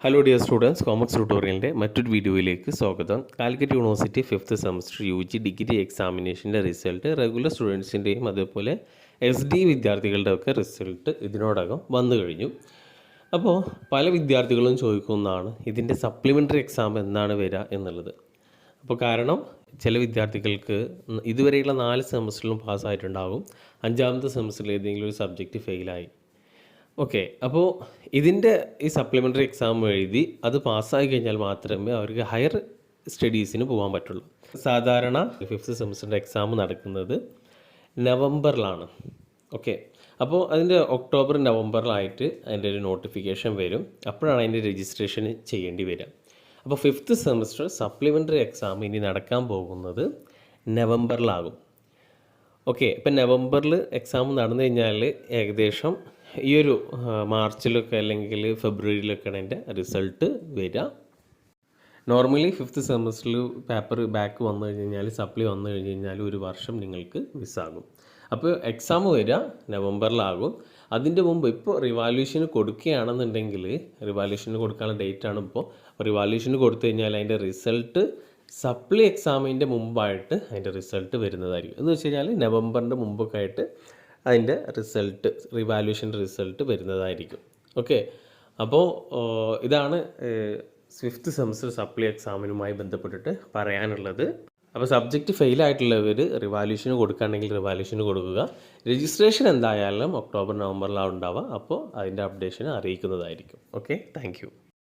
Hello dear students, commerce ട്യൂട്ടോറിയലിൻ്റെ മറ്റൊരു വീഡിയോയിലേക്ക് സ്വാഗതം. Calicut university 5th semester UG degree എക്സാമിനേഷൻ്റെ റിസൾട്ട് റെഗുലർ സ്റ്റുഡൻസിൻ്റെയും അതേപോലെ SD വിദ്യാർത്ഥികളുടെ ഒക്കെ റിസൾട്ട് ഇതിനോടകം വന്നു കഴിഞ്ഞു. അപ്പോൾ പല വിദ്യാർത്ഥികളും ചോദിക്കുന്നതാണ് ഇതിൻ്റെ സപ്ലിമെൻ്ററി എക്സാം എന്നാണ് വരിക എന്നുള്ളത്. അപ്പോൾ കാരണം ചില വിദ്യാർത്ഥികൾക്ക് ഇതുവരെയുള്ള 4 സെമസ്റ്ററിലും പാസ്സായിട്ടുണ്ടാകും, 5ാമത്തെ സെമസ്റ്ററിൽ ഏതെങ്കിലും ഒരു സബ്ജക്റ്റ് ഫെയിലായി. ഓക്കെ, അപ്പോൾ ഇതിൻ്റെ ഈ സപ്ലിമെൻ്ററി എക്സാം എഴുതി അത് പാസ്സായി കഴിഞ്ഞാൽ മാത്രമേ അവർക്ക് ഹയർ സ്റ്റഡീസിന് പോകാൻ പറ്റുള്ളൂ. സാധാരണ 5th സെമസ്റ്ററിൻ്റെ എക്സാം നടക്കുന്നത് നവംബറിലാണ്. ഓക്കെ, അപ്പോൾ അതിൻ്റെ ഒക്ടോബർ നവംബറിലായിട്ട് അതിൻ്റെ ഒരു നോട്ടിഫിക്കേഷൻ വരും. അപ്പോഴാണ് അതിൻ്റെ രജിസ്ട്രേഷൻ ചെയ്യേണ്ടി വരിക. അപ്പോൾ 5th സെമസ്റ്റർ സപ്ലിമെൻ്ററി എക്സാം ഇനി നടക്കാൻ പോകുന്നത് നവംബറിലാകും. ഓക്കെ, ഇപ്പം നവംബറിൽ എക്സാം നടന്നു കഴിഞ്ഞാൽ ഏകദേശം ഈ ഒരു മാർച്ചിലൊക്കെ അല്ലെങ്കിൽ ഫെബ്രുവരിയിലൊക്കെയാണ് എൻ്റെ റിസൾട്ട് വരിക. നോർമലി 5th സെമസ്റ്ററിൽ പേപ്പർ ബാക്ക് വന്നു കഴിഞ്ഞാൽ സപ്ലി വന്നു കഴിഞ്ഞാൽ ഒരു വർഷം നിങ്ങൾക്ക് മിസ്സാകും. അപ്പോൾ എക്സാം വരിക നവംബറിലാകും. അതിൻ്റെ മുമ്പ് ഇപ്പോൾ റിവാല്യൂഷന് കൊടുക്കുകയാണെന്നുണ്ടെങ്കിൽ റിവാല്യൂഷന് കൊടുക്കാനുള്ള ഡേറ്റാണ് ഇപ്പോൾ. റിവാല്യൂഷന് കൊടുത്തു കഴിഞ്ഞാൽ അതിൻ്റെ റിസൾട്ട് സപ്ലി എക്സാമിൻ്റെ മുമ്പായിട്ട് അതിൻ്റെ റിസൾട്ട് വരുന്നതായിരിക്കും. എന്ന് വെച്ച് കഴിഞ്ഞാൽ നവംബറിൻ്റെ മുമ്പൊക്കെ ആയിട്ട് അതിൻ്റെ റിസൾട്ട് റിവാല്യൂഷൻ്റെ റിസൾട്ട് വരുന്നതായിരിക്കും. ഓക്കെ, അപ്പോൾ ഇതാണ് 5th സെമസ്റ്റർ സപ്ലി എക്സാമിനുമായി ബന്ധപ്പെട്ടിട്ട് പറയാനുള്ളത്. അപ്പോൾ സബ്ജക്റ്റ് ഫെയിലായിട്ടുള്ളവർ റിവാല്യൂഷന് കൊടുക്കുകയാണെങ്കിൽ റിവാല്യൂഷന് കൊടുക്കുക. രജിസ്ട്രേഷൻ എന്തായാലും ഒക്ടോബർ നവംബറിലാണ് ഉണ്ടാവുക. അപ്പോൾ അതിൻ്റെ അപ്ഡേഷൻ അറിയിക്കുന്നതായിരിക്കും. Okay, thank